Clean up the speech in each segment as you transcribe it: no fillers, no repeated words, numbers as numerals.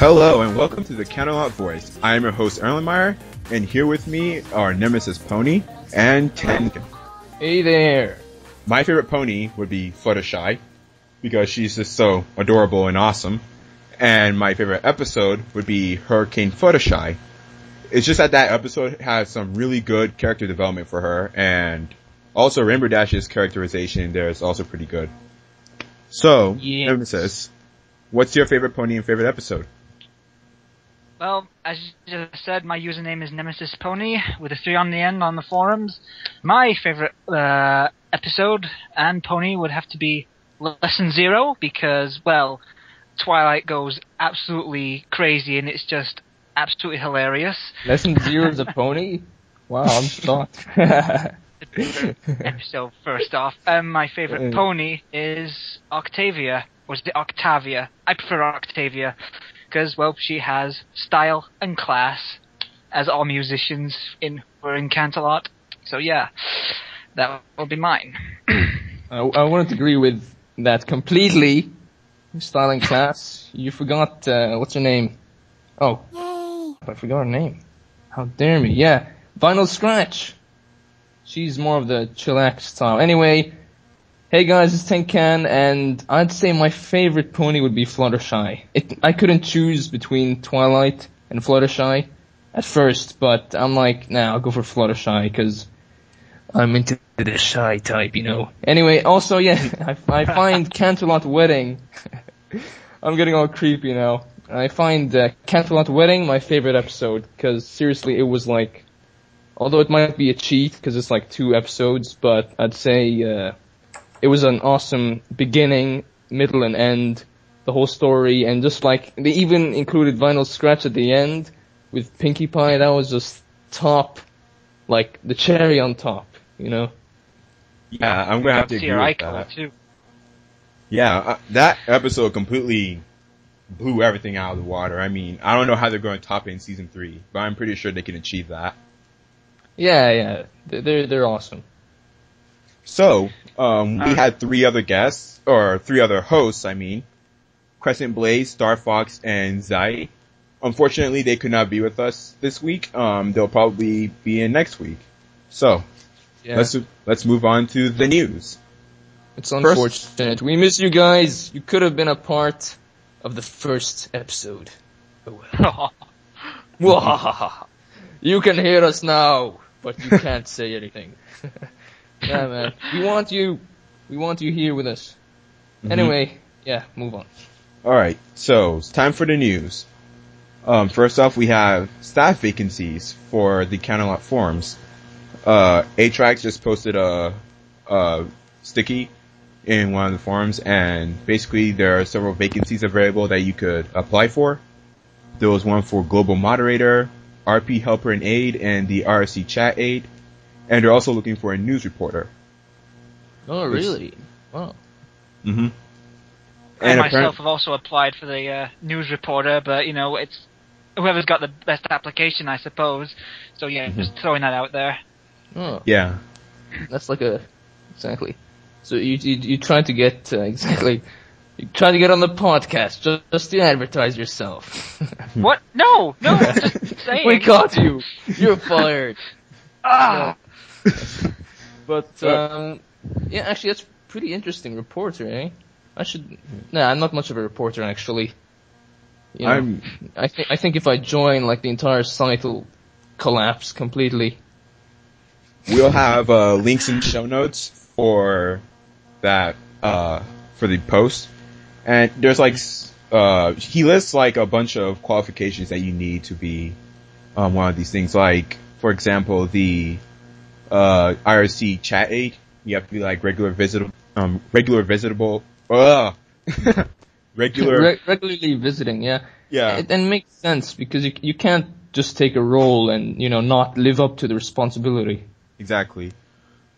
Hello and welcome to the Canterlot Voice. I am your host Erlenmeyer, and here with me are Nemesis Pony and Tengen. Hey there! My favorite pony would be Fluttershy, because she's just so adorable and awesome. And my favorite episode would be Hurricane Fluttershy. It's just that episode has some really good character development for her, and also Rainbow Dash's characterization there is also pretty good. So, Yes. Nemesis, what's your favorite pony and favorite episode? Well, as you just said, my username is Nemesis Pony with a 3 on the end on the forums. My favorite episode and pony would have to be Lesson 0 because, well, Twilight goes absolutely crazy and it's just absolutely hilarious. Lesson 0 is a pony? Wow, I'm shocked. Episode first off. My favorite pony is Octavia. Or is it Octavia? I prefer Octavia. Because, well, she has style and class, as all musicians were in Canterlot. So yeah, that will be mine. I wanted to agree with that completely. Style and class. You forgot, what's her name? Oh. Yay! I forgot her name. How dare me. Yeah, Vinyl Scratch. She's more of the chillax style. Anyway, hey guys, it's Tenkan, and I'd say my favorite pony would be Fluttershy. I couldn't choose between Twilight and Fluttershy at first, but I'm like, nah, I'll go for Fluttershy, because I'm into the shy type, you know. Anyway, also, yeah, I find Canterlot Wedding, I'm getting all creepy now. I find Canterlot Wedding my favorite episode, because seriously, it was like, although it might be a cheat, because it's like 2 episodes, but I'd say, it was an awesome beginning, middle, and end, the whole story, and just like, they even included Vinyl Scratch at the end with Pinkie Pie. That was just top, like the cherry on top, you know? Yeah, I'm gonna have to agree with that. Too. Yeah, that episode completely blew everything out of the water. I mean, I don't know how they're going to top it in season 3, but I'm pretty sure they can achieve that. Yeah, they're awesome. So, we had 3 other guests, or 3 other hosts, I mean. Crescent Blaze, Star Fox, and Zai. Unfortunately, they could not be with us this week. They'll probably be in next week. So, yeah. Let's move on to the news. It's unfortunate. We miss you guys. You could have been a part of the first episode. Oh well. You can hear us now, but you can't say anything. Yeah, man. We want you here with us. Mm-hmm. Anyway, yeah, move on. Alright, so it's time for the news. First off, we have staff vacancies for the Canterlot forums. A-Trax just posted a sticky in one of the forums, and basically there are several vacancies available that you could apply for. There was one for Global Moderator, RP Helper and Aid, and the RSC Chat Aid. And they're also looking for a news reporter. Oh, really? Wow. Mm-hmm. And myself have also applied for the news reporter, but, you know, it's whoever's got the best application, I suppose. So, yeah, just throwing that out there. Oh. Yeah. That's like exactly. So you tried to get, exactly, you tried to get on the podcast just to advertise yourself. What? No, I'm just saying. We caught you. You're fired. Ah! But, yeah, actually, that's pretty interesting. Reporter, eh? I'm not much of a reporter, actually. You know, I think if I join, like, the entire site will collapse completely. We'll have, links in show notes for that, for the post. And there's, like, he lists, like, a bunch of qualifications that you need to be, one of these things. Like, for example, the, IRC chat aid, you have to be like regularly regularly visiting, yeah. Yeah. And makes sense because you can't just take a role and, you know, not live up to the responsibility. Exactly.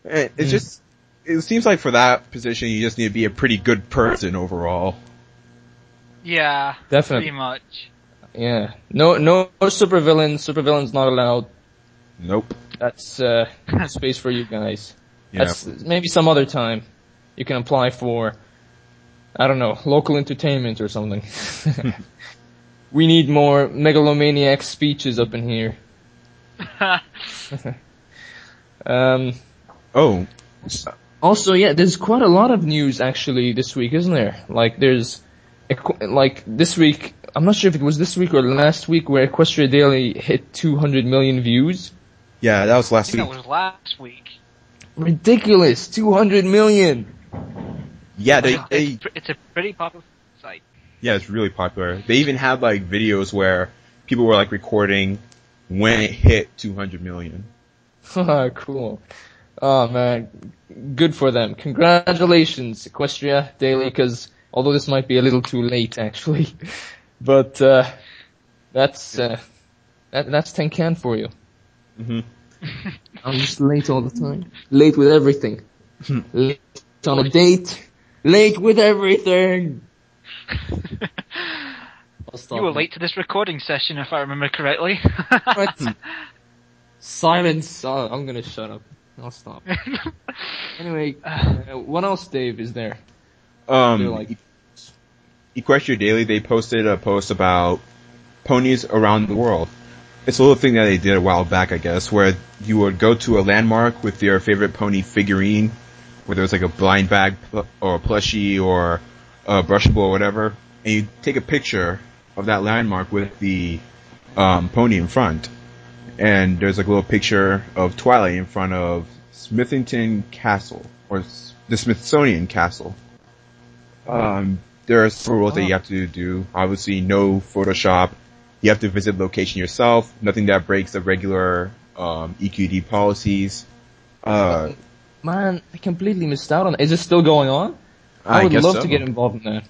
And it seems like for that position you just need to be a pretty good person overall. Yeah. Definitely. Pretty much. Yeah. No supervillains. Supervillains not allowed. Nope. That's space for you guys. Yeah. That's maybe some other time you can apply for, I don't know, local entertainment or something. We need more megalomaniac speeches up in here. Oh. Also, yeah, there's quite a lot of news actually this week, isn't there? Like, this week, I'm not sure if it was this week or last week, where Equestria Daily hit 200 million views. Yeah, that was last week. That was last week. Ridiculous! 200 million! Yeah, It's a pretty popular site. Yeah, it's really popular. They even had like videos where people were like recording when it hit 200 million. Cool. Oh man, good for them. Congratulations, Equestria Daily, because although this might be a little too late actually, but that's 10 can for you. Mm-hmm. I'm just late all the time. Late with everything. Late on a date. Late with everything. You were late to this recording session, if I remember correctly. What? Silence. Oh, I'm gonna shut up. I'll stop. Anyway, what else, Dave, is there? Equestria Daily, they posted a post about ponies around the world. It's a little thing that they did a while back, I guess, where you would go to a landmark with your favorite pony figurine, whether it's like a blind bag or a plushie or a brushable or whatever, and you take a picture of that landmark with the pony in front. And there's like a little picture of Twilight in front of Smithington Castle, or the Smithsonian Castle. There are several rules that you have to do. Obviously, no Photoshop. You have to visit the location yourself. Nothing that breaks the regular EQD policies. Man, I completely missed out on it. Is it still going on? I would love to get involved in that.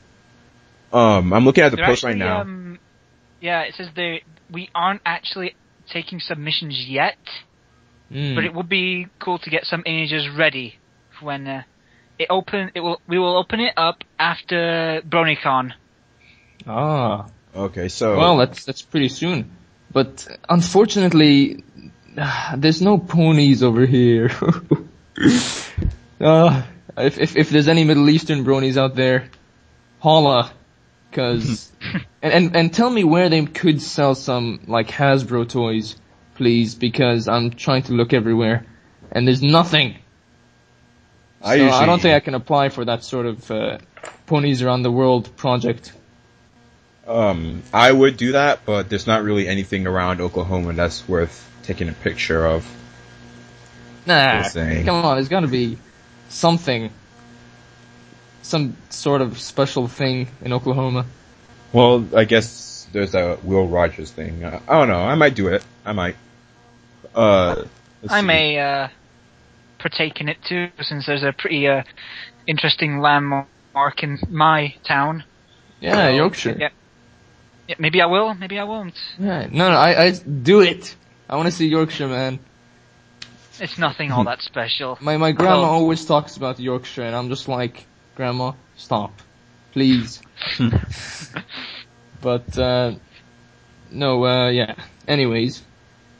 I'm looking at the post right now. Yeah, it says we aren't actually taking submissions yet, but it would be cool to get some images ready when we will open it up after BronyCon. Ah. Okay, so well, that's pretty soon. But unfortunately, there's no ponies over here. If there's any Middle Eastern bronies out there, holla, cause and tell me where they could sell some like Hasbro toys, please, because I'm trying to look everywhere and there's nothing. I don't think I can apply for that sort of ponies around the world project. I would do that, but there's not really anything around Oklahoma that's worth taking a picture of. Nah, come on, there's gotta be something. Some sort of special thing in Oklahoma. Well, I guess there's a Will Rogers thing. I don't know, I might do it. I might. I may, partake in it too, since there's a pretty, interesting landmark in my town. Yeah, Yorkshire. Yeah. Yeah, maybe I will, maybe I won't. Yeah, no, I do it. I want to see Yorkshire, man. It's nothing all that special. My grandma always talks about Yorkshire, and I'm just like, Grandma, stop, please. But no, yeah. Anyways,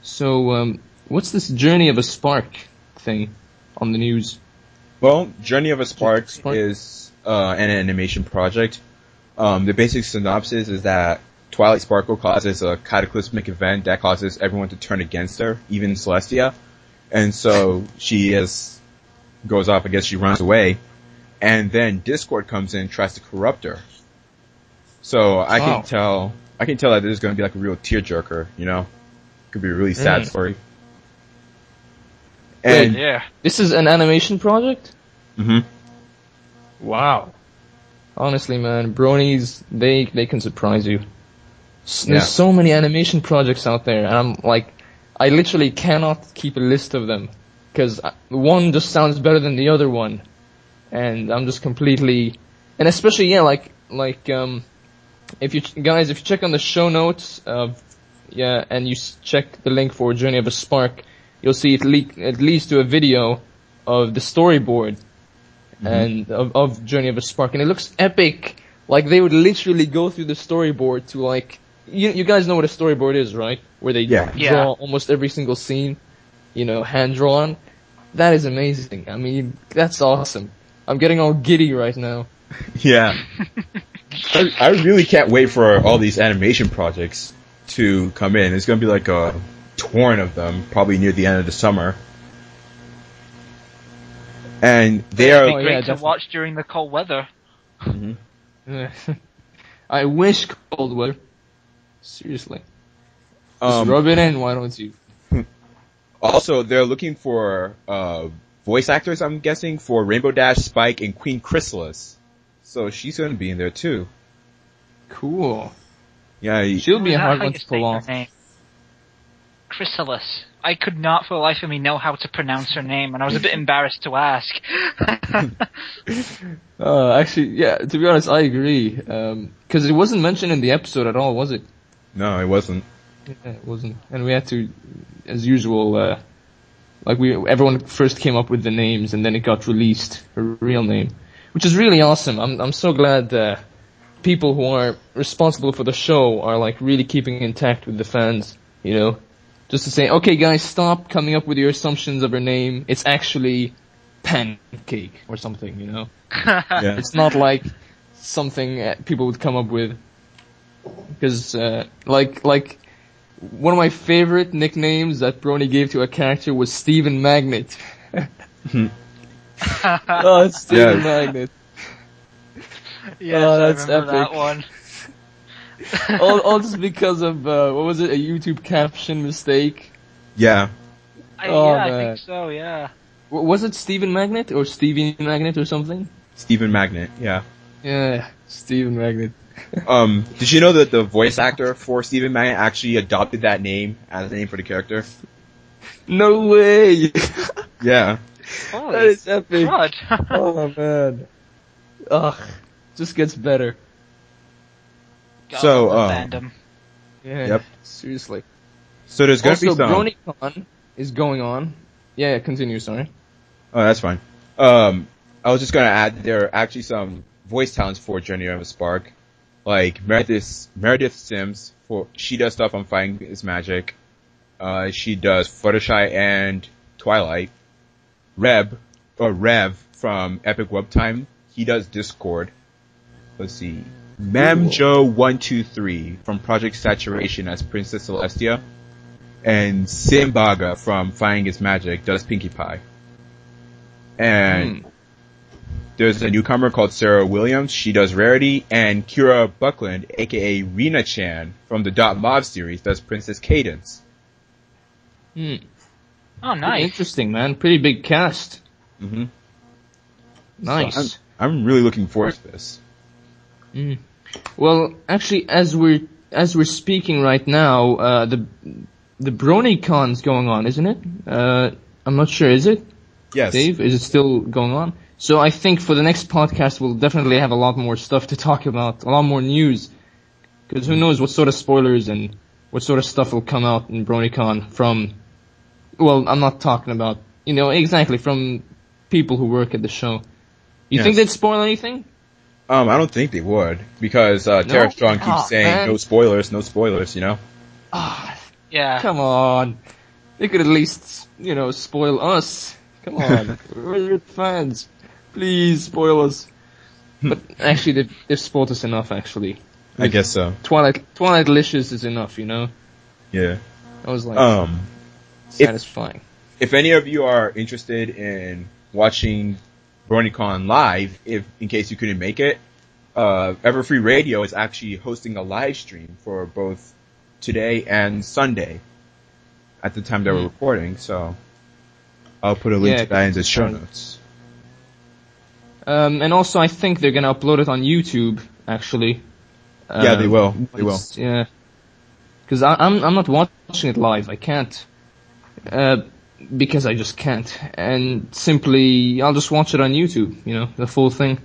so what's this Journey of a Spark thing on the news? Well, Journey of a Spark is an animation project. The basic synopsis is that Twilight Sparkle causes a cataclysmic event that causes everyone to turn against her, even Celestia. And so she goes off, I guess she runs away. And then Discord comes in and tries to corrupt her. So I can tell that this is going to be like a real tearjerker, you know? Could be a really sad story. And wait, yeah. This is an animation project? Mm-hmm. Wow. Honestly, man, bronies, they can surprise you. There's so many animation projects out there, and I'm like, I literally cannot keep a list of them, because one just sounds better than the other one, and I'm just completely, and especially, yeah, like, if you check on the show notes and you check the link for Journey of a Spark, you'll see it leads to a video of the storyboard, and of Journey of a Spark, and it looks epic. Like, they would literally go through the storyboard to, like, you guys know what a storyboard is, right? Where they draw almost every single scene, hand drawn. That is amazing. I mean, that's awesome. I'm getting all giddy right now. Yeah. I really can't wait for all these animation projects to come in. It's going to be like a torrent of them, probably near the end of the summer. And they It'd are be great to definitely. watch during the cold weather. I wish cold weather. Seriously. Just um, rub it in, why don't you? also they're looking for voice actors, I'm guessing, for Rainbow Dash, Spike, and Queen Chrysalis. So she's going to be in there too. Cool. Yeah, She'll be Is a that hard how one you to say pull her off. name? Chrysalis. I could not for the life of me know how to pronounce her name, and I was a bit embarrassed to ask. Actually, yeah, to be honest, I agree. Because it wasn't mentioned in the episode at all, was it? no, it wasn't. Yeah, it wasn't. And we had to, as usual, everyone first came up with the names and then it got released, her real name. Which is really awesome. I'm so glad people who are responsible for the show are like really keeping intact with the fans, you know? Just to say, okay guys, stop coming up with your assumptions of her name. It's actually Pancake or something, you know? Yeah. It's not like something people would come up with. Because, like one of my favorite nicknames that Brony gave to a character was Steven Magnet. Oh, it's Steven Magnet. Yes, Oh, I that's remember that epic. one. all just because of, what was it, a YouTube caption mistake? Yeah. I man. think so, yeah. Was it Steven Magnet or Stevie Magnet or something? Steven Magnet, yeah. Yeah, Steven Magnet. Did you know that the voice actor for Steven Magnet actually adopted that name as a name for the character? No way! Yeah. Holy That is epic. crud. Oh man. Ugh. Just gets better. God, So, the fandom. Yeah. Yep. Seriously. So there's going to be Also, some... BronyCon is going on. Yeah, continue, sorry. Oh, that's fine. I was just going to add there are actually some voice talents for Journey of a Spark. Like Meredith Sims, she does stuff on Fighting is Magic. She does Fluttershy and Twilight. Rev from Epic Web Time, he does Discord. Let's see. Mamjo123 from Project Saturation as Princess Celestia. And Simbaga from Fighting is Magic does Pinkie Pie. And there's a newcomer called Sarah Williams. She does Rarity. And Kira Buckland, aka Rena Chan from the Dot Mob series, does Princess Cadence. Oh, Pretty nice. interesting, man. Pretty big cast. Mm-hmm. Nice. So I'm really looking forward to this. Well, actually, as we're speaking right now, the BronyCon's going on, isn't it? I'm not sure, is it? Yes. Dave, is it still going on? So I think for the next podcast, we'll definitely have a lot more stuff to talk about, a lot more news. Because who knows what sort of spoilers and what sort of stuff will come out in BronyCon from, well, I'm not talking about, exactly from people who work at the show. You think they'd spoil anything? I don't think they would, because Tara Strong keeps saying man. no spoilers, you know? Ah, Yeah. come on. They could at least, spoil us. Come on. We're fans. Please spoil us. But actually, they've spoiled us enough, actually. I guess so. Twilight Licious is enough, Yeah. I was like, satisfying. If any of you are interested in watching BronyCon live, in case you couldn't make it, Everfree Radio is actually hosting a live stream for both today and Sunday at the time that we're recording, so I'll put a link to that in the show notes. And also, I think they're gonna upload it on YouTube, actually. Yeah, they will. They will. Yeah. Because I'm not watching it live. I can't. Because I just can't. And simply, I'll just watch it on YouTube, the full thing.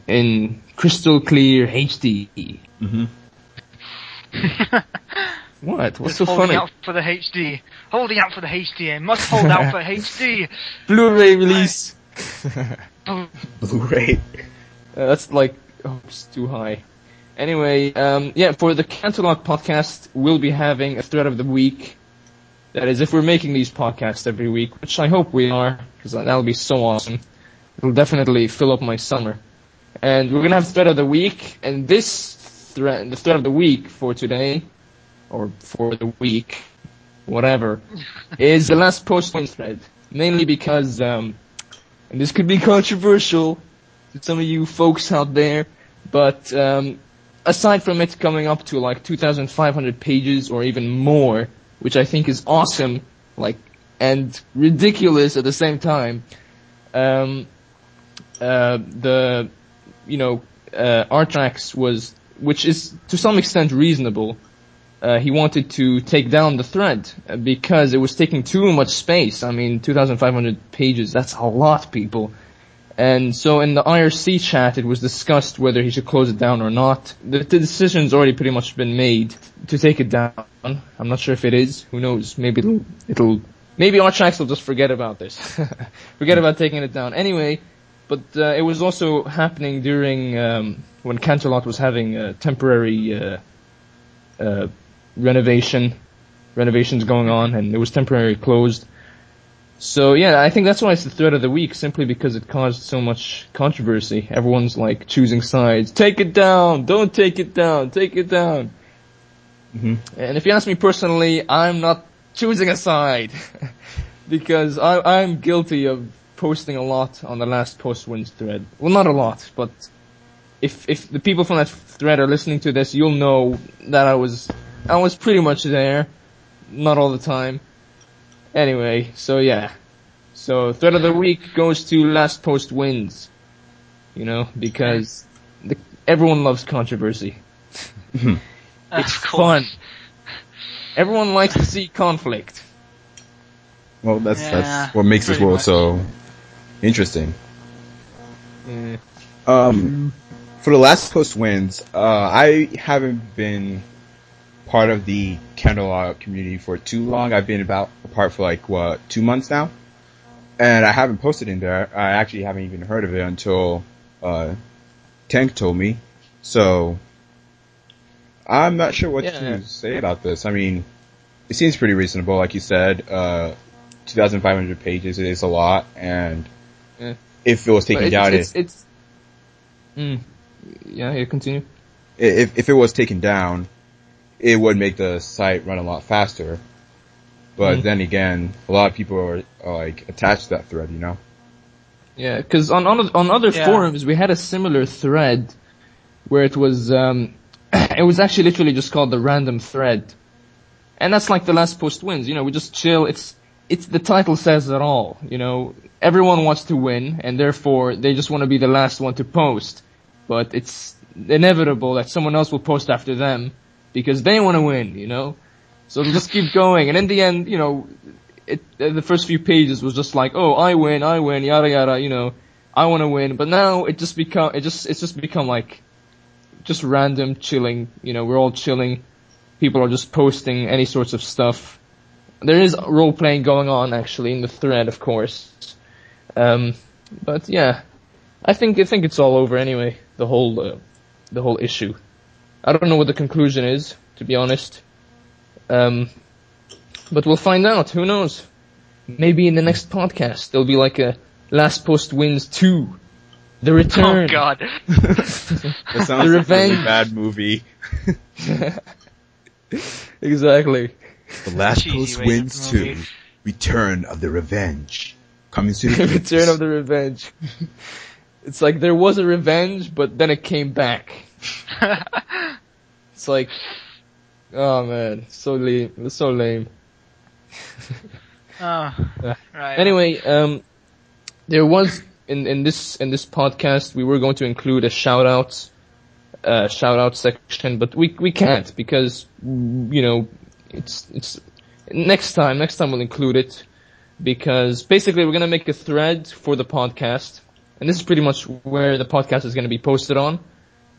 In crystal clear HD. Mm-hmm. What? What's Just so holding funny? out for the HD. Holding out for the HD. I must hold out for HD. Blu-ray release. Blu-ray. That's like, it's too high. Anyway, for the Canterlot podcast, we'll be having a thread of the week. That is, if we're making these podcasts every week, which I hope we are, because that'll be so awesome. It'll definitely fill up my summer. And we're gonna have thread of the week, and this thread, the thread of the week for today, or for the week, whatever, is the last post wins thread. Mainly because, and this could be controversial to some of you folks out there, but aside from it coming up to like 2,500 pages or even more, which I think is awesome, like, and ridiculous at the same time, Artrax was, which is to some extent reasonable. He wanted to take down the thread because it was taking too much space. I mean, 2,500 pages, that's a lot, people. And so in the IRC chat, it was discussed whether he should close it down or not. The decision's already pretty much been made to take it down. I'm not sure if it is. Who knows? Maybe maybe Artrax will just forget about this. Forget about taking it down. Anyway, but it was also happening during when Canterlot was having a temporary renovations going on, and it was temporarily closed. So yeah, I think that's why it's the thread of the week, simply because it caused so much controversy. Everyone's like choosing sides. Take it down! Don't take it down! Take it down! Mm-hmm. And if you ask me personally, I'm not choosing a side. Because I'm guilty of posting a lot on the last post wins thread. Well, not a lot, but if the people from that thread are listening to this, you'll know that I was pretty much there. Not all the time. Anyway, so yeah. So, thread of the week goes to last post wins. You know, because everyone loves controversy. It's fun. Everyone likes to see conflict. Well, that's what makes this world so interesting. Yeah. For the last post wins, I haven't been part of the Canterlot community for too long. I've been apart for 2 months now, and I haven't posted in there. I actually haven't even heard of it until Tank told me. So I'm not sure what to say about this. I mean, it seems pretty reasonable, like you said. 2,500 pages is a lot, and if it was taken down, continue. If it was taken down, it would make the site run a lot faster. But then again, a lot of people are like attached to that thread, you know? Yeah, because on other forums we had a similar thread where it was it was actually literally just called the random thread, and that's like the last post wins. You know, we just chill. It's the title says it all. You know, everyone wants to win, and therefore they just want to be the last one to post. But it's inevitable that someone else will post after them, because they want to win, you know? So they'll just keep going, and in the end, you know, the first few pages was just like, oh, I win, yada yada, you know, I want to win. But now it's just become like, just random chilling, you know, we're all chilling. People are just posting any sorts of stuff. There is role playing going on actually in the thread, of course. But yeah, I think it's all over anyway, the whole issue. I don't know what the conclusion is, to be honest. But we'll find out. Who knows? Maybe in the next podcast there'll be like a Last Post Wins 2. The Return. Oh God. That sounds The like a really Revenge. bad movie. Exactly. The Last Cheesy Post way of Wins the movie. 2. Return of the Revenge. Coming to the Return of the Revenge. It's like there was a revenge, but then it came back. It's like, oh man, so lame. It's so lame. Oh, right. Anyway, there was in this podcast we were going to include a shout out section, but we can't because you know it's next time we'll include it, because basically we're gonna make a thread for the podcast, and this is pretty much where the podcast is gonna be posted on.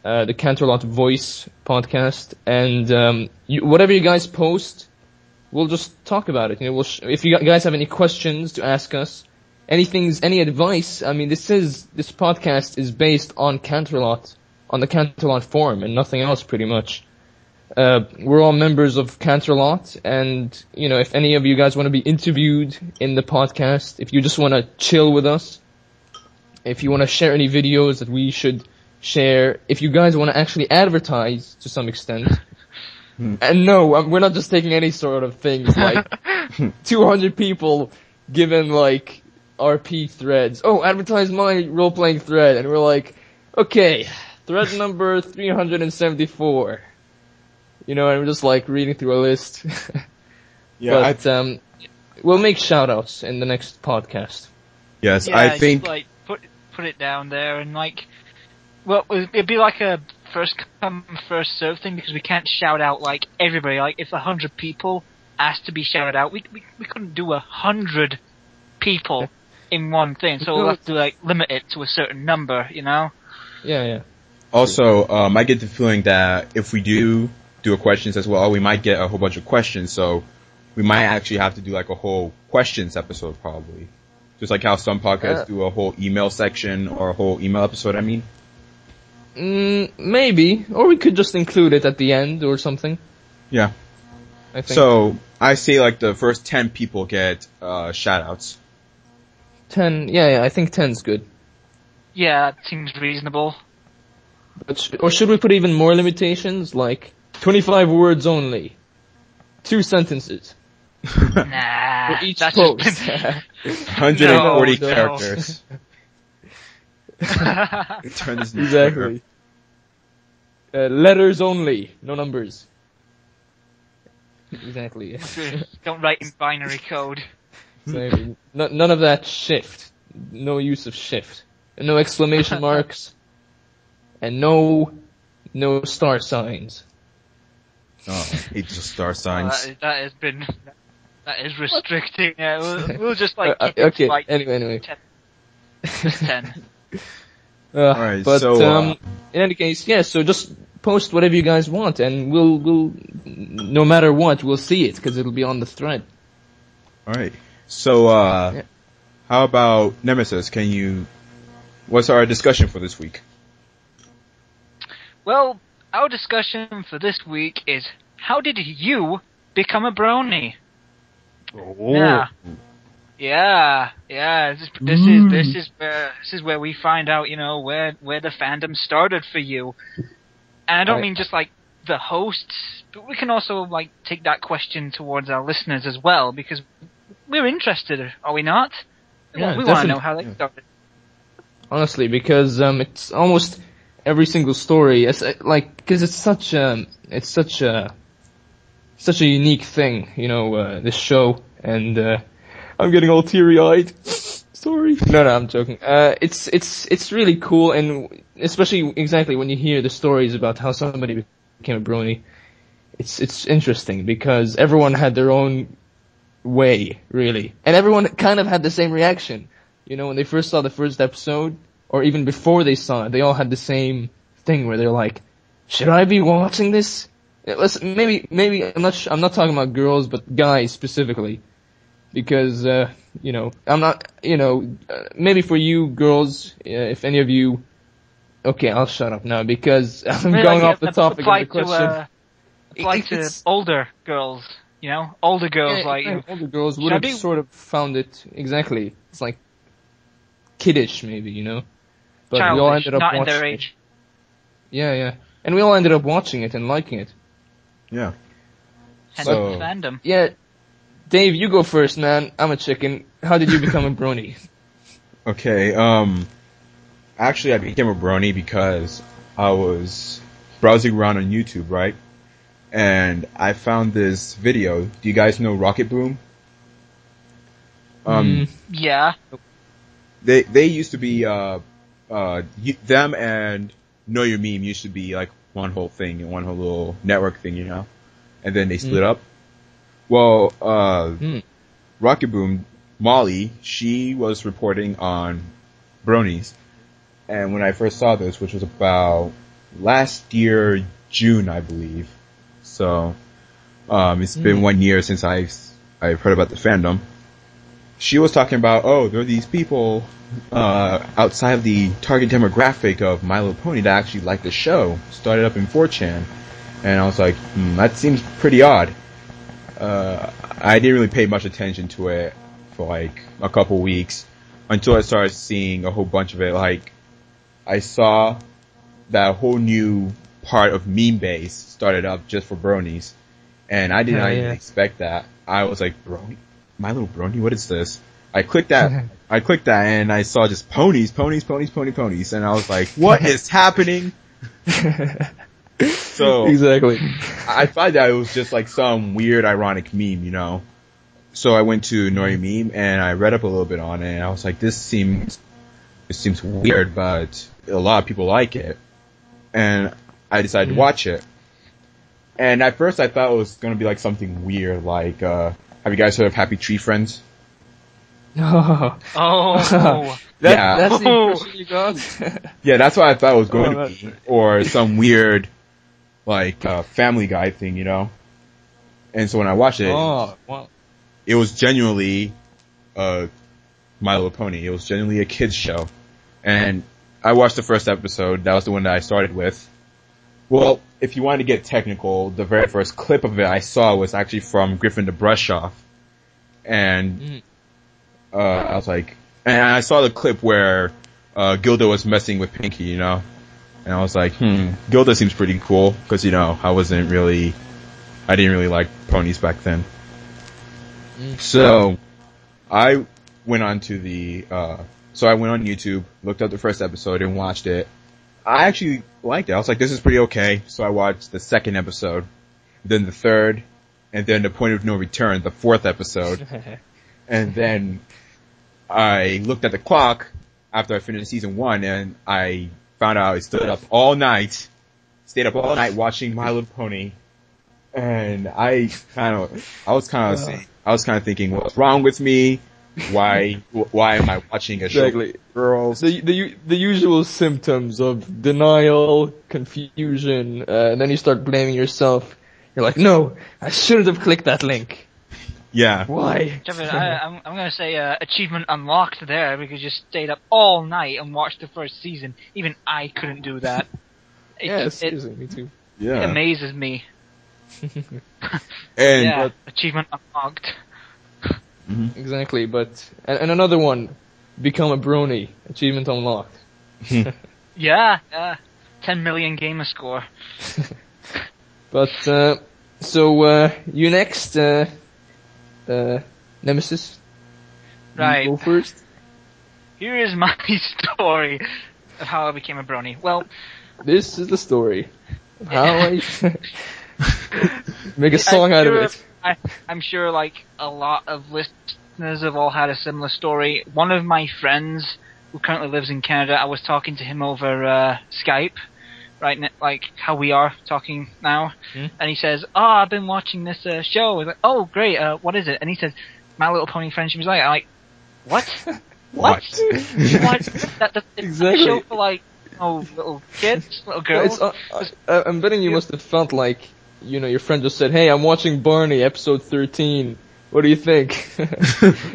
The Canterlot Voice podcast, and whatever you guys post, we'll just talk about it. You know, if you guys have any questions to ask us, any advice. I mean, this podcast is based on Canterlot, on the Canterlot forum, and nothing else, pretty much. We're all members of Canterlot, and you know, if any of you guys want to be interviewed in the podcast, if you just want to chill with us, if you want to share any videos that we should share, if you guys want to actually advertise to some extent. And no, we're not just taking any sort of things like 200 people given like RP threads. Oh, advertise my role-playing thread. And we're like, okay, thread number 374. You know, and we're just like reading through a list. Yeah, but we'll make shout-outs in the next podcast. Yes, Yeah, I think... just, like, put it down there and, like... Well, it'd be like a first come, first serve thing because we can't shout out, like, everybody. Like, if 100 people asked to be shouted out, we couldn't do 100 people in one thing. So we'll have to, like, limit it to a certain number, you know? Yeah. Also, I get the feeling that if we do a questions as well, we might get a whole bunch of questions, so we might actually have to do, like, a whole questions episode, probably. Just like how some podcasts do a whole email section or a whole email episode, I mean. Maybe. Or we could just include it at the end or something. Yeah. I think. So, I say like the first 10 people get shoutouts. 10, yeah, I think 10's good. Yeah, that seems reasonable. But or should we put even more limitations, like 25 words only, 2 sentences Nah, for each that's post? just 140 No. characters. Turn this into Exactly. Letters only, no numbers. Exactly. Don't write in binary code. Exactly. None of that shift. No use of shift. And no exclamation marks. And no star signs. Oh, I hate the star signs. That is restricting. Yeah, we'll just like keep it okay. to, like, Anyway. 10. Alright, but so, in any case, yeah. So just post whatever you guys want, and we'll no matter what, we'll see it because it'll be on the thread. alright. So, Yeah. how about Nemesis? What's our discussion for this week? Well, our discussion for this week is how did you become a brony? Oh. Yeah. This is where we find out, you know, where the fandom started for you. And I don't mean just like the hosts, but we can also like take that question towards our listeners as well because we're interested, are we not? Yeah, we want to know how they started. Honestly, because it's almost every single story. It's because it's such a unique thing, you know, this show, and I'm getting all teary-eyed. Sorry. No, I'm joking. It's really cool, and especially exactly when you hear the stories about how somebody became a brony, it's interesting because everyone had their own way, really, and everyone kind of had the same reaction. You know, when they first saw the first episode, or even before they saw it, they all had the same thing where they're like, "Should I be watching this?" Maybe I'm not talking about girls, but guys specifically, because you know, I'm not, you know, maybe for you girls, if any of you, okay, I'll shut up now because I'm going off the topic of the question. Apply to older girls, you know, older girls Yeah, like you. older girls would have sort of found it exactly. It's like kiddish, maybe, you know. But Childish, we all ended up not in watching their it. age. Yeah, and we all ended up watching it and liking it. Yeah. Hence So- the fandom. Yeah, Dave, you go first, man. I'm a chicken. How did you become a brony? Okay, actually I became a brony because I was browsing around on YouTube, right? And I found this video. Do you guys know Rocket Boom? Yeah. They used to be, them and Know Your Meme used to be like one whole thing, one whole little network thing, you know? And then they split up. Well, Rocket Boom, Molly, she was reporting on bronies. And when I first saw this, which was about last year, June, I believe. So, it's been 1 year since I've heard about the fandom. She was talking about, oh, there are these people, outside of the target demographic of My Little Pony that actually like the show. Started up in 4chan. And I was like, that seems pretty odd. I didn't really pay much attention to it for like a couple weeks until I started seeing a whole bunch of it. Like, I saw that whole new part of meme base started up just for bronies, and I did not even expect that. I was like, brony, My Little Brony, what is this? I clicked that, and I saw just ponies, and I was like, what is happening? So exactly. I thought that it was just like some weird ironic meme, you know. So I went to Nori Meme and I read up a little bit on it, and I was like, this seems weird, but a lot of people like it. And I decided to watch it. And at first I thought it was gonna be like something weird, like, have you guys heard of Happy Tree Friends? Oh. That's the impression you got? Yeah, that's what I thought it was going to be. Or some weird, like, Family Guy thing, you know? And so when I watched it, it was genuinely, My Little Pony. It was genuinely a kid's show. And I watched the first episode. That was the one that I started with. Well, if you want to get technical, the very first clip of it I saw was actually from Griffin the Brush Off. And, I was like, and I saw the clip where, Gilda was messing with Pinky, you know? And I was like, Gilda seems pretty cool, cause, you know, I didn't really like ponies back then. So, I went on YouTube, looked up the first episode and watched it. I actually liked it. I was like, this is pretty okay. So I watched the second episode, then the third, and then the Point of No Return, the fourth episode. And then I looked at the clock after I finished season 1, and I found out I stayed up all night watching My Little Pony. And I was kind of thinking, what's wrong with me? Why am I watching a show with girls? The usual symptoms of denial, confusion, and then you start blaming yourself. You're like, no, I shouldn't have clicked that link. Yeah. Why? I'm gonna say achievement unlocked there, because you stayed up all night and watched the first season. Even I couldn't do that. Me too. Yeah. It amazes me. Achievement unlocked. Mm-hmm. Exactly, but and another one, become a brony. Achievement unlocked. 10 million gamer score. But so you next, Nemesis. Right. You go first. Here is my story of how I became a brony. Well, this is the story of how I make a song out of it. I'm sure, like, a lot of listeners have all had a similar story. One of my friends, who currently lives in Canada, I was talking to him over Skype, right, like how we are talking now, and he says, I've been watching this show. I was like, oh, great, what is it? And he says, My Little Pony Friendship is like, I'm like, what? What? That's exactly. A show for, like, little kids, little girls? I'm betting you must have felt like, you know, your friend just said, hey, I'm watching Barney, episode 13. What do you think?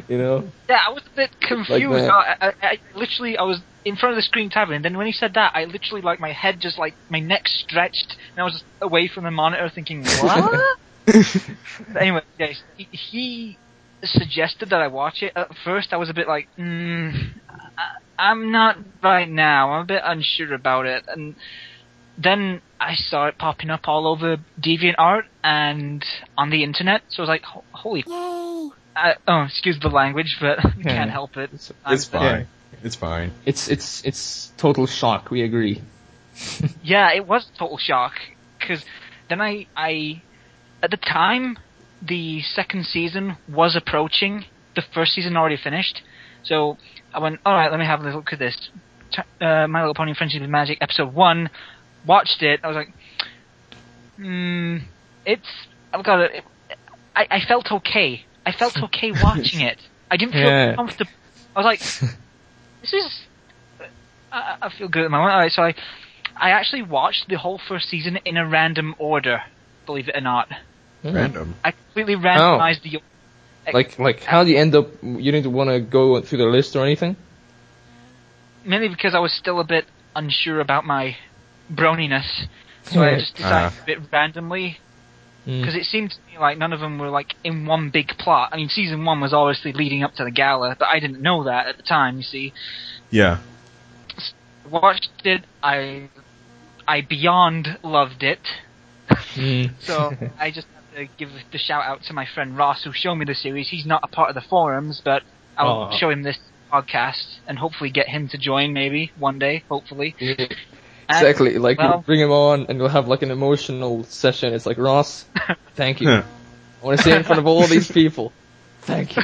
You know? Yeah, I was a bit confused. Like I literally, I was in front of the screen typing, and then when he said that, I literally, like, my head just, like, my neck stretched, and I was just away from the monitor thinking, what? But anyway, yeah, he suggested that I watch it. At first, I was a bit like, I'm not right now. I'm a bit unsure about it. And then I saw it popping up all over DeviantArt and on the internet, so I was like, holy... excuse the language, but I can't help it. It's fine. Yeah. It's fine. It's total shock, we agree. Yeah, it was total shock, because then I at the time, the second season was approaching, the first season already finished, so I went, alright, let me have a look at this. My Little Pony Friendship with Magic, episode 1, watched it, I was like, I felt okay. I felt okay watching it. I didn't feel comfortable. I was like, this is... I feel good at the moment. Alright, so I actually watched the whole first season in a random order, believe it or not. Random? I completely randomized the... Like, how do you end up... You didn't want to go through the list or anything? Mainly because I was still a bit unsure about my broniness. So I just decided a bit randomly... Because it seemed to me like none of them were, like, in one big plot. I mean, season 1 was obviously leading up to the gala, but I didn't know that at the time, you see. Yeah. Watched it, I I beyond loved it. Mm. So I just have to give the shout out to my friend Ross, who showed me the series. He's not a part of the forums, but I'll show him this podcast and hopefully get him to join maybe one day, hopefully. Yeah. Exactly, And, like well, bring him on and we'll have like an emotional session. It's like, Ross, thank you. I want to say it in front of all these people. Thank you.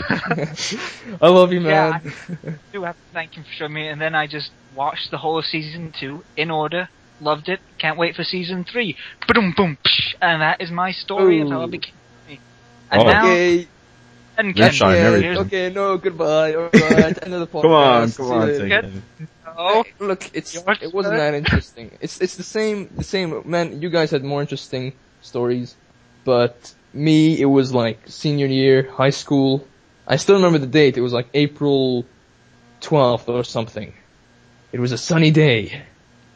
I love you, man. Yeah, I do have to thank him for showing me, and then I just watched the whole of season 2 in order. Loved it. Can't wait for season 3. Boom, boom, psh, and that is my story of how I became me. And now, Okay. and Let's shine everything. Okay, no, goodbye. Alright, end of the podcast. Come on, See you take later. it. Oh, Look, it wasn't that interesting. It's the same, man, you guys had more interesting stories, but me, it was like senior year, high school. I still remember the date. It was like April 12th or something. It was a sunny day.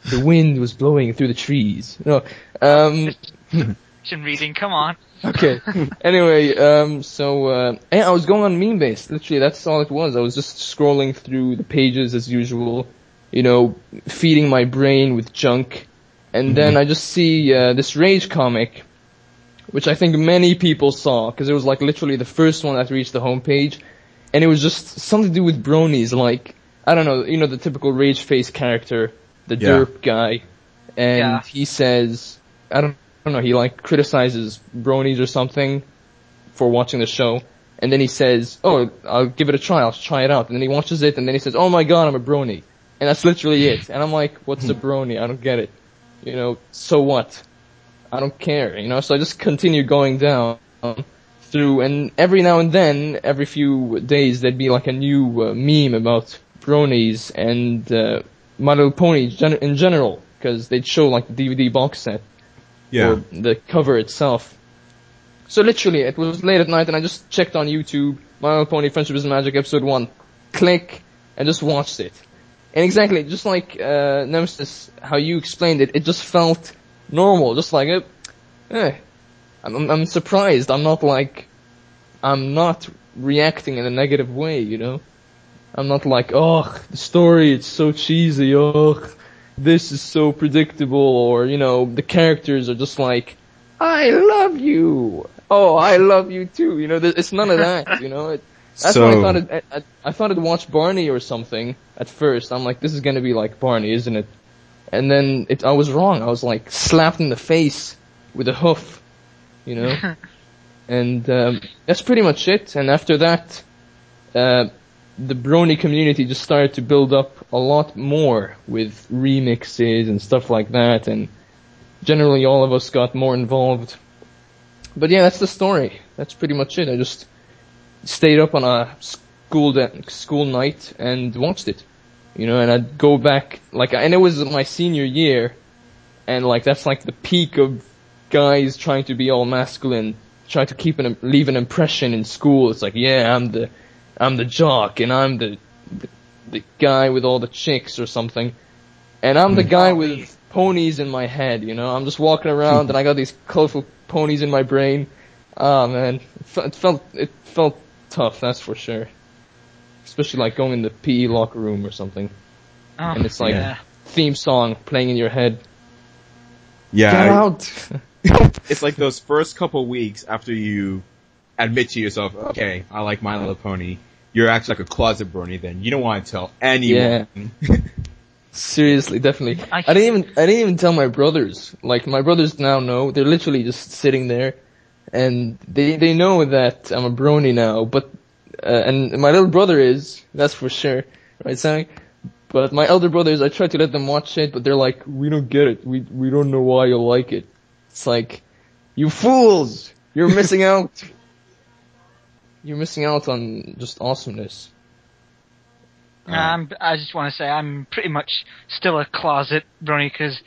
The wind was blowing through the trees. No, fiction reading, come on. okay. Anyway, yeah, I was going on meme base. Literally, that's all it was. I was just scrolling through the pages as usual, you know, feeding my brain with junk. And then I just see this Rage comic, which I think many people saw, because it was like literally the first one that reached the homepage. And it was just something to do with bronies, like, I don't know, you know, the typical Rage face character, the derp guy. And he says, I don't know, he like criticizes bronies or something for watching the show. And then he says, oh, I'll give it a try, I'll try it out. And then he watches it, and then he says, oh my god, I'm a brony. And that's literally it. And I'm like, what's a brony? I don't get it. You know, so what? I don't care, you know? So I just continue going down through, and every now and then, every few days, there'd be like a new meme about bronies and My Little Pony in general, because they'd show like the DVD box set. Yeah. Or the cover itself. So literally, it was late at night and I just checked on YouTube, My Little Pony Friendship is Magic episode 1. Click, and just watched it. And exactly, just like Nemesis, how you explained it, it just felt normal, just like, I'm surprised, I'm not reacting in a negative way, you know? I'm not like, oh, the story, it's so cheesy, oh, this is so predictable, or, you know, the characters are just like, I love you! Oh, I love you too, you know, it's none of that, you know? That's why I thought I'd watch Barney or something at first. I'm like, this is gonna be like Barney, isn't it? And then I was wrong. I was like slapped in the face with a hoof, you know? And that's pretty much it. And after that, the Brony community just started to build up a lot more with remixes and stuff like that, and generally all of us got more involved. But yeah, that's the story. That's pretty much it. I just stayed up on a school night and watched it, you know, and I'd go back, like, and it was my senior year, and like, that's like the peak of guys trying to be all masculine, trying to leave an impression in school. It's like, yeah, I'm the jock, and I'm the guy with all the chicks or something, and I'm the guy with ponies in my head, you know, I'm just walking around and I got these colorful ponies in my brain. Oh man, it felt tough, that's for sure. Especially like going in the PE locker room or something. Oh, and it's like theme song playing in your head. Yeah. Get out! It's like those first couple weeks after you admit to yourself, okay, I like My Little Pony. You're actually like a closet brony then. You don't want to tell anyone. Yeah. Seriously, definitely. I didn't even tell my brothers. Like, my brothers now know. They're literally just sitting there. And they know that I'm a brony now, but, and my little brother is, that's for sure, right, Sammy? But my elder brothers, I try to let them watch it, but they're like, we don't get it, we don't know why you like it. It's like, you fools! You're missing out! You're missing out on just awesomeness. I just want to say, I'm pretty much still a closet brony, because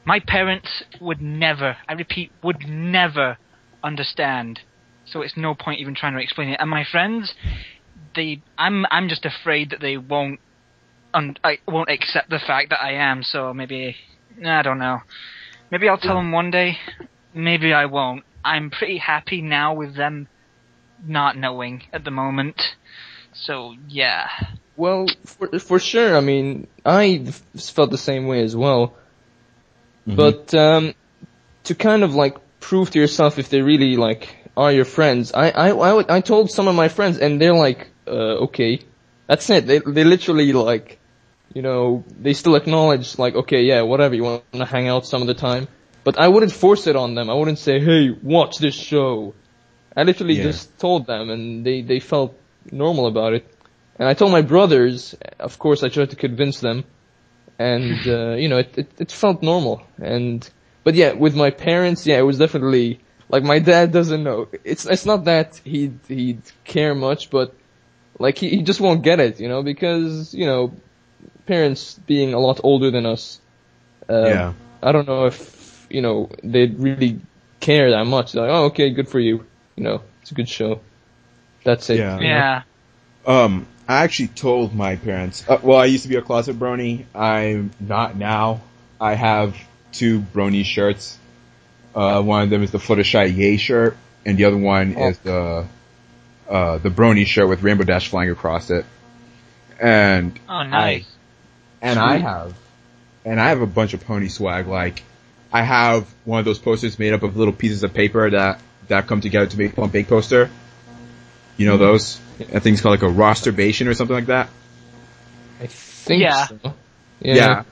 my parents would never, I repeat, would never understand, so it's no point even trying to explain it. And my friends, I'm just afraid that they won't accept the fact that I am. So maybe, I don't know. Maybe I'll tell them one day. Maybe I won't. I'm pretty happy now with them not knowing at the moment. So yeah. Well, for sure. I mean, I felt the same way as well. But to kind of like prove to yourself if they really like are your friends, I told some of my friends, and they're like, okay, that's it. They literally like, you know, they still acknowledge like, okay, yeah, whatever, you want to hang out some of the time. But I wouldn't force it on them. I wouldn't say, hey, watch this show. I literally just told them, and they felt normal about it. And I told my brothers, of course I tried to convince them, and, you know, it felt normal. But yeah, with my parents, yeah, it was definitely, like, my dad doesn't know. It's not that he'd care much, but, like, he just won't get it, you know, because, you know, parents being a lot older than us, I don't know if, you know, they'd really care that much. They're like, oh, okay, good for you. You know, it's a good show. That's it. Yeah. I actually told my parents, well, I used to be a closet brony. I'm not now. I have 2 brony shirts. One of them is the Fluttershy Yay shirt, and the other one is the brony shirt with Rainbow Dash flying across it. And oh, nice. I have a bunch of pony swag. Like, I have one of those posters made up of little pieces of paper that come together to make one big poster. You know those? I think it's called like a rosterbation or something like that. I think so. Yeah.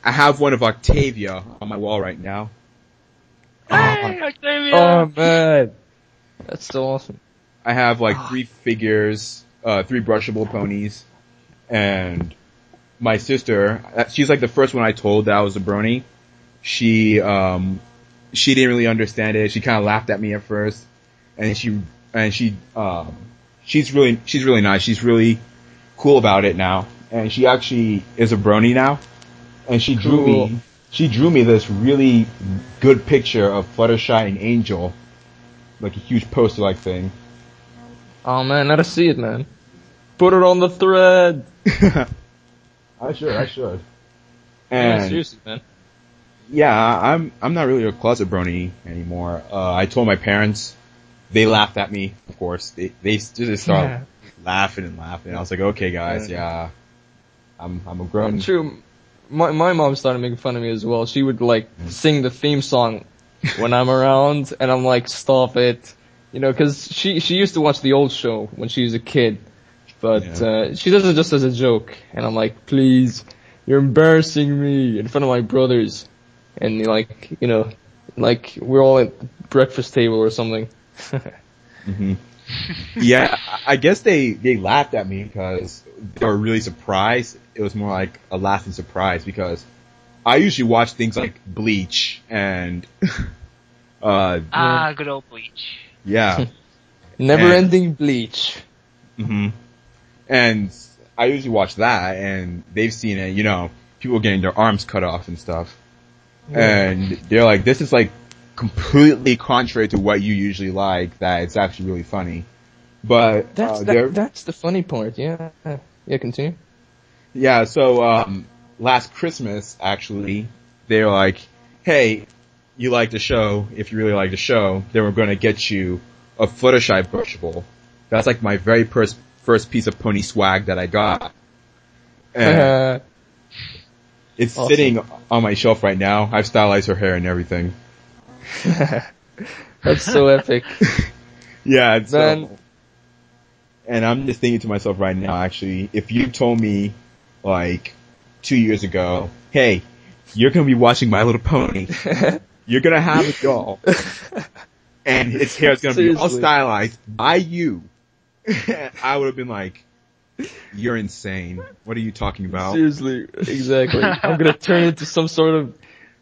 I have one of Octavia on my wall right now. Hey, Octavia! Oh, man. That's so awesome. I have like 3 figures, 3 brushable ponies, and my sister, she's like the first one I told that I was a brony. She didn't really understand it. She kind of laughed at me at first, and she's really nice. She's really cool about it now, and she actually is a brony now. And she drew me this really good picture of Fluttershy and Angel, like a huge poster-like thing. Oh man, let us see it, man. Put it on the thread. I should. Yeah, And seriously, man. yeah, I'm not really a closet brony anymore. I told my parents. They laughed at me, of course. They just started laughing and laughing. I was like, okay, guys, I'm a grown. True. My mom started making fun of me as well. She would like sing the theme song when I'm around, and I'm like, stop it, you know, because she used to watch the old show when she was a kid, but she does it just as a joke, and I'm like, please, you're embarrassing me in front of my brothers, and like, you know, like we're all at breakfast table or something. Yeah, I guess they laughed at me because they were really surprised. It was more like a laughing surprise because I usually watch things like Bleach and good old Bleach. Yeah. Never-ending Bleach. And I usually watch that, and they've seen it, you know, people getting their arms cut off and stuff. And they're like, this is like completely contrary to what you usually like, that it's actually really funny. But that's the funny part, yeah. Yeah, continue. Yeah, so last Christmas, actually, they were like, hey, you like the show, if you really like the show, then we're going to get you a Fluttershy brushable. That's like my very first piece of pony swag that I got. And it's awesome. Sitting on my shelf right now. I've stylized her hair and everything. That's so epic. Yeah, it's and I'm just thinking to myself right now, actually, if you told me, like, 2 years ago, hey, you're gonna be watching My Little Pony, you're gonna have a doll, and its hair is gonna be all stylized by you, I would have been like, you're insane. What are you talking about? Seriously, exactly. I'm gonna turn into some sort of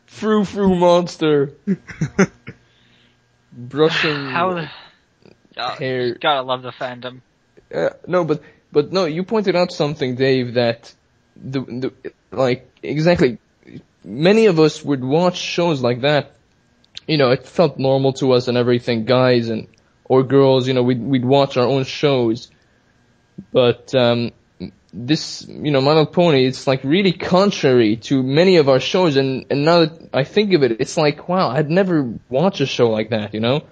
frou-frou monster. Brushing hair. Gotta love the fandom. No, but no, you pointed out something, Dave, that like, exactly, many of us would watch shows like that, you know, it felt normal to us and everything, guys or girls, you know, we'd watch our own shows, but, this, you know, My Little Pony, it's like really contrary to many of our shows, and now that I think of it, it's like, wow, I'd never watch a show like that, you know?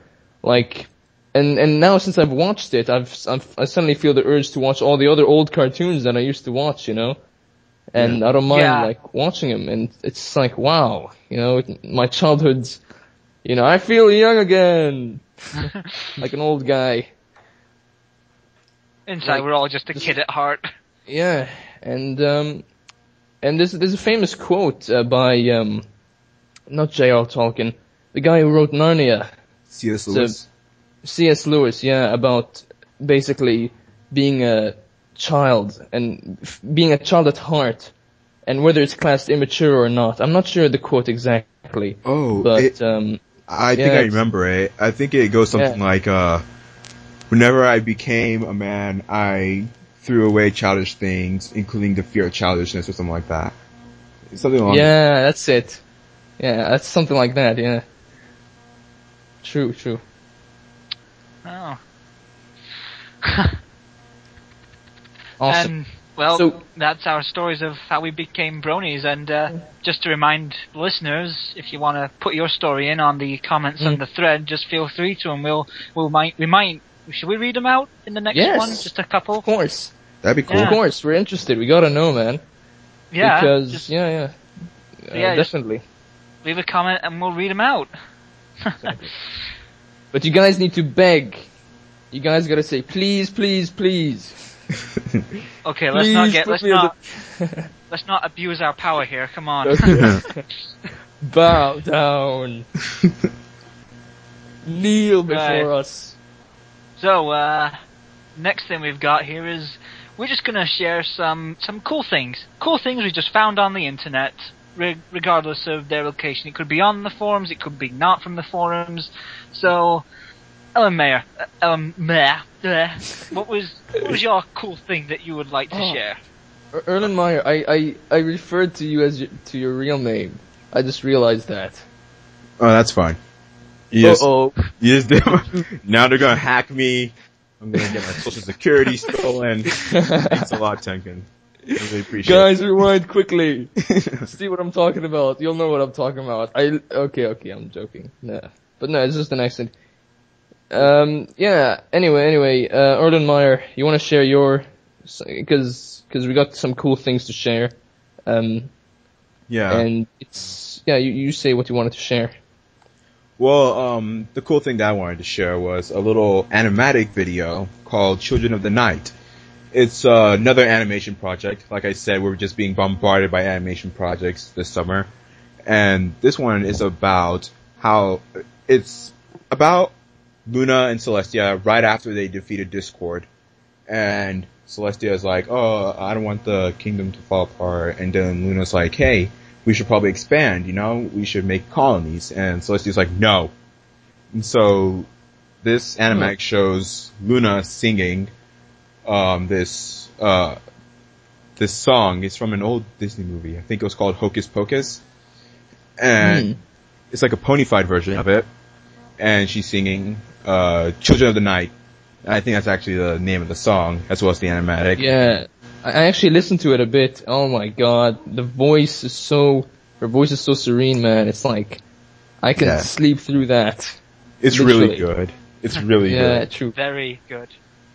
Like, and now since I've watched it, I suddenly feel the urge to watch all the other old cartoons that I used to watch, you know? and I don't mind like watching him, and it's like, wow, you know, my childhood's, you know, I feel young again, like an old guy. Inside, like, we're all just a kid at heart. Yeah, and there's a famous quote by not J.R. Tolkien, the guy who wrote Narnia. C.S. Lewis. C.S. Lewis, yeah, about basically being a child and being a child at heart, and whether it's classed immature or not. I'm not sure the quote exactly. Oh, but I think I remember it. I think it goes something like, whenever I became a man, I threw away childish things, including the fear of childishness, or something like that. Something along. Yeah, that's it. Yeah, that's something like that. Yeah. True. Oh. Awesome. And, well, So, that's our stories of how we became bronies. And just to remind listeners, if you want to put your story in on the comments on the thread, just feel free to, and we might. Should we read them out in the next one? Just a couple? Of course. That'd be cool. Of course, we're interested. We gotta know, man. Yeah. Because, definitely. Leave a comment and we'll read them out. Exactly. But you guys need to beg. You guys gotta say, please, please, please. Okay, Please, let's not abuse our power here. Come on. Bow down. Kneel before us. So, next thing we've got here is we're just gonna share some cool things. Cool things we just found on the internet, regardless of their location. It could be on the forums, it could be not from the forums. So, Ellen Mayer, what was your cool thing that you would like to share? Erlen Meyer, I referred to you to your real name. I just realized that. Oh, that's fine. You just did. Now they're gonna hack me. I'm gonna get my social security stolen. Thanks a lot, Tenkin. I really appreciate it. Guys, rewind quickly. See what I'm talking about. You'll know what I'm talking about. Okay, I'm joking. Nah. But no, it's just an accent. Anyway, Erlen Meyer, you wanna share your, cause we got some cool things to share. Yeah. And you say what you wanted to share. Well, the cool thing that I wanted to share was a little animatic video called Children of the Night. It's another animation project. Like I said, we're just being bombarded by animation projects this summer. And this one is about Luna and Celestia right after they defeated Discord. And Celestia is like, oh, I don't want the kingdom to fall apart. And then Luna's like, hey, we should probably expand, you know? We should make colonies. And Celestia's like, no. And so this animatic shows Luna singing this song. It's from an old Disney movie. I think it was called Hocus Pocus. And it's like a pony-fied version of it. And she's singing Children of the Night. I think that's actually the name of the song, as well as the animatic. Yeah. I actually listened to it a bit. Oh my god, her voice is so serene, man. It's like, I can sleep through that. It's literally. Really good. It's really good. Yeah, true. Very good.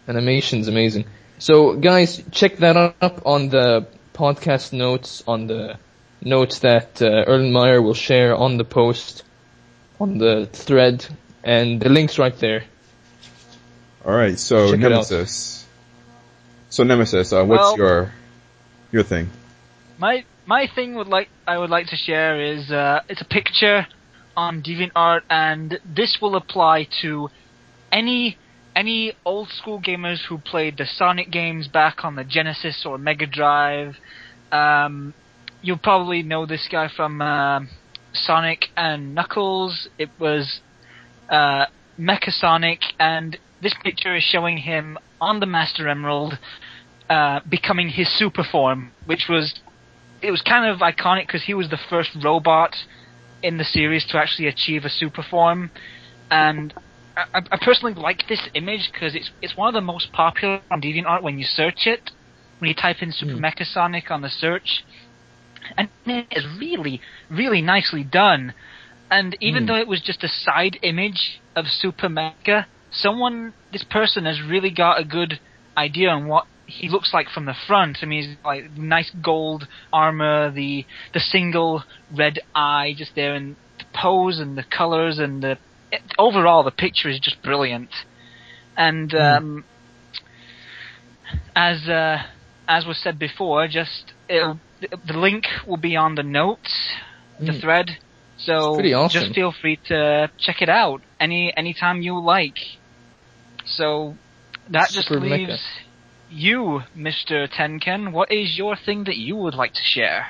Animation's amazing. So, guys, check that up on the podcast notes, on the notes that Erlen Meyer will share on the post, on the thread, and the link's right there. Alright, so check Nemesis. So Nemesis, what's your thing? My thing I would like to share is it's a picture on DeviantArt, and this will apply to any old school gamers who played the Sonic games back on the Genesis or Mega Drive. You'll probably know this guy from Sonic and Knuckles. It was Mecha Sonic, and this picture is showing him on the Master Emerald becoming his super form, it was kind of iconic because he was the first robot in the series to actually achieve a super form. And I personally like this image because it's one of the most popular on DeviantArt when you search it, when you type in Super Mecha Sonic on the search. And it is really, really nicely done. And even though it was just a side image of Super Mecha, this person has really got a good idea on what he looks like from the front. I mean, he's like nice gold armor, the single red eye just there, and the pose and the colors and overall the picture is just brilliant. And as was said before, the link will be on the notes, the thread. So pretty awesome. Just feel free to check it out anytime you like. So that just leaves you, Mr. Tenken. What is your thing that you would like to share?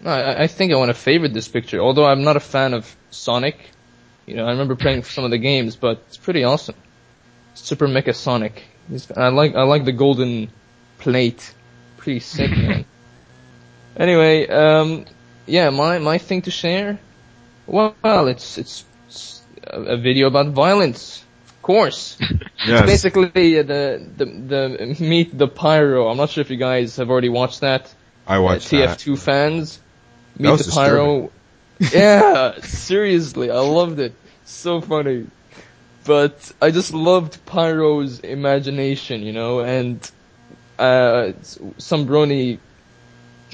I think I want to favorite this picture, although I'm not a fan of Sonic. I remember playing some of the games, but it's pretty awesome. Super Mecha Sonic. I like the golden plate. Pretty sick, man. Anyway, my thing to share. Well, it's a video about violence, of course. Yes. Basically, the Meet the Pyro. I'm not sure if you guys have already watched that. I watched TF2 fans. Meet was the Pyro. Yeah, seriously, I loved it. So funny. But I just loved Pyro's imagination, and some brony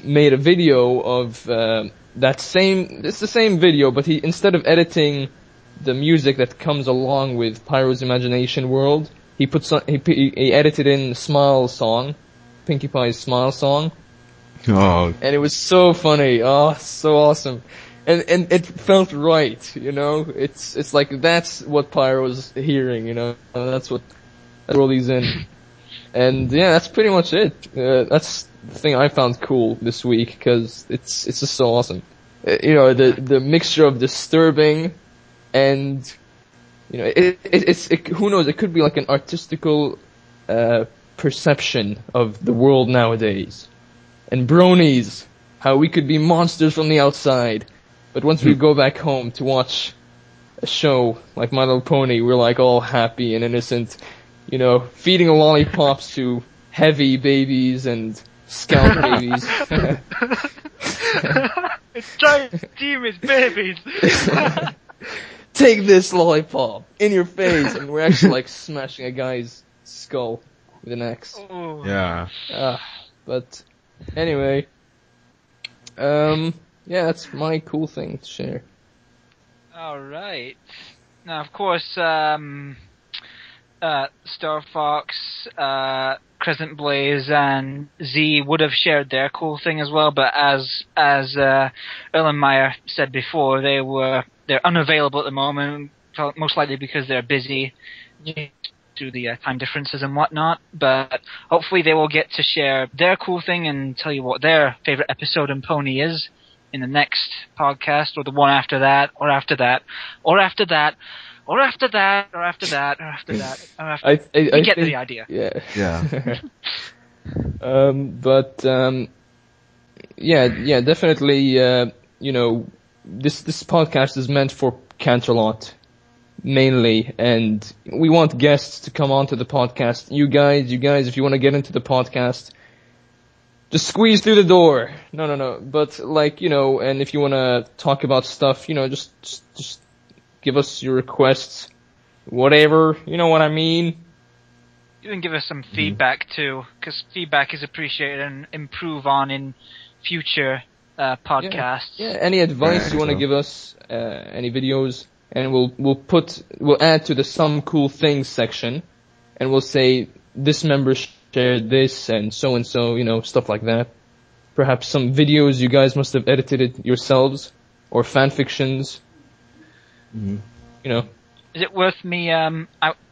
made a video of it's the same video, but he, instead of editing the music that comes along with Pyro's imagination world, he edited in Smile song, Pinkie Pie's Smile song. Oh. And it was so funny. Oh, so awesome. And it felt right, It's like that's what Pyro's hearing, That's what world he's in. And yeah, that's pretty much it. That's the thing I found cool this week, because it's just so awesome. The mixture of disturbing and it's who knows, it could be like an artistical perception of the world nowadays. And bronies, how we could be monsters from the outside, but once we go back home to watch a show like My Little Pony, we're like all happy and innocent, feeding lollipops to heavy babies and scalp babies. It's giant demons babies. Take this lollipop in your face, and we're actually like smashing a guy's skull with an axe. Ooh. Yeah. But anyway, that's my cool thing to share. All right. Now, of course, Star Fox, Crescent Blaze, and Z would have shared their cool thing as well. But as Erlenmeyer said before, they're unavailable at the moment, most likely because they're busy through the time differences and whatnot. But hopefully they will get to share their cool thing and tell you what their favorite episode in Pony is in the next podcast, or the one after that, or after that, or after that, or after that, or after that, or after that. I get the idea. Yeah. Yeah. Definitely. This podcast is meant for Canterlot mainly, and we want guests to come onto the podcast. You guys, if you want to get into the podcast, just squeeze through the door. No. But and if you want to talk about stuff, just give us your requests, whatever. You know what I mean? You can give us some feedback too, because feedback is appreciated and improve on in future podcasts. Yeah. Any advice you want to give us? Any videos? And we'll add to the some cool things section, and we'll say this member shared this and so, stuff like that. Perhaps some videos you guys must have edited it yourselves, or fan fictions. Is it worth me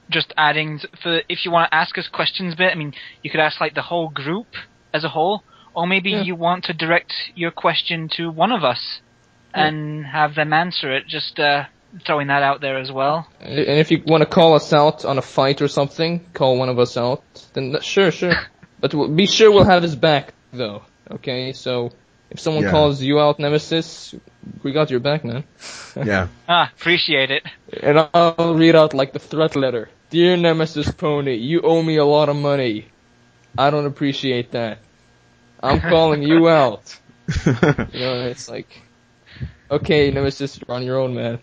just adding if you want to ask us questions a bit? I mean, you could ask like the whole group as a whole, or maybe you want to direct your question to one of us and have them answer it. Just throwing that out there as well. And if you want to call us out on a fight or something, call one of us out, then sure. But be sure we'll have his back, though. Okay, so if someone calls you out, Nemesis, we got your back, man. Yeah. Appreciate it. And I'll read out like the threat letter. Dear Nemesis Pony, you owe me a lot of money. I don't appreciate that. I'm calling you out. It's like, okay, Nemesis, you're on your own, man.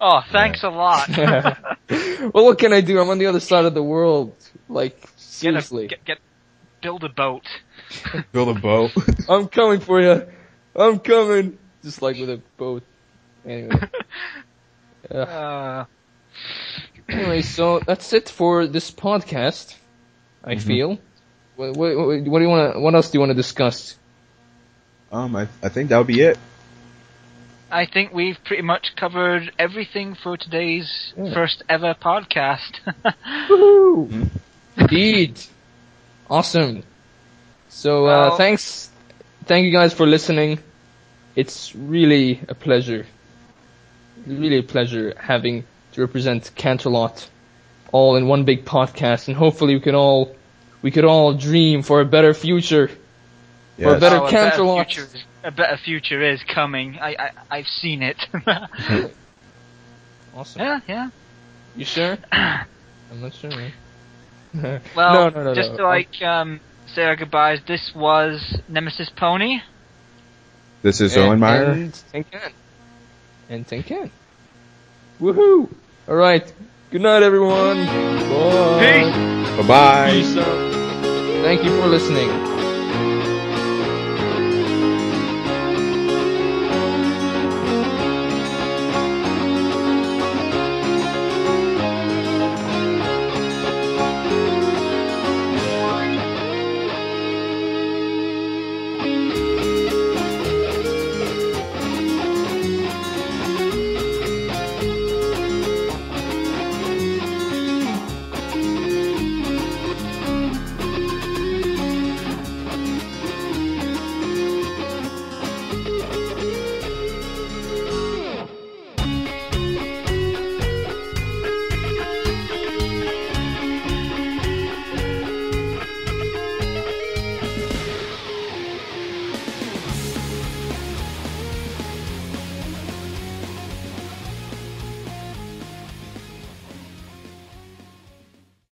Oh, thanks a lot. Well, what can I do? I'm on the other side of the world. Like, seriously. build a boat. Build a boat. I'm coming for you. I'm coming. Just like with a boat. Anyway. Anyway, so that's it for this podcast. I feel. What do you want? What else do you want to discuss? I think that'll be it. I think we've pretty much covered everything for today's first ever podcast. Woohoo! Indeed. Awesome. So, thank you guys for listening. It's really a pleasure. Really a pleasure having to represent Canterlot all in one big podcast, and hopefully we could all dream for a better future. Yes. For a better Canterlot. A better future is coming. I've seen it. Awesome. Yeah. You sure? I'm not sure, man. Well, no. just to say our goodbyes, this was Nemesis Pony. This is Erlenmeyer. And Tinkan. Woohoo! Alright. Good night, everyone. Bye. Peace. Bye-bye. Peace out. Thank you for listening.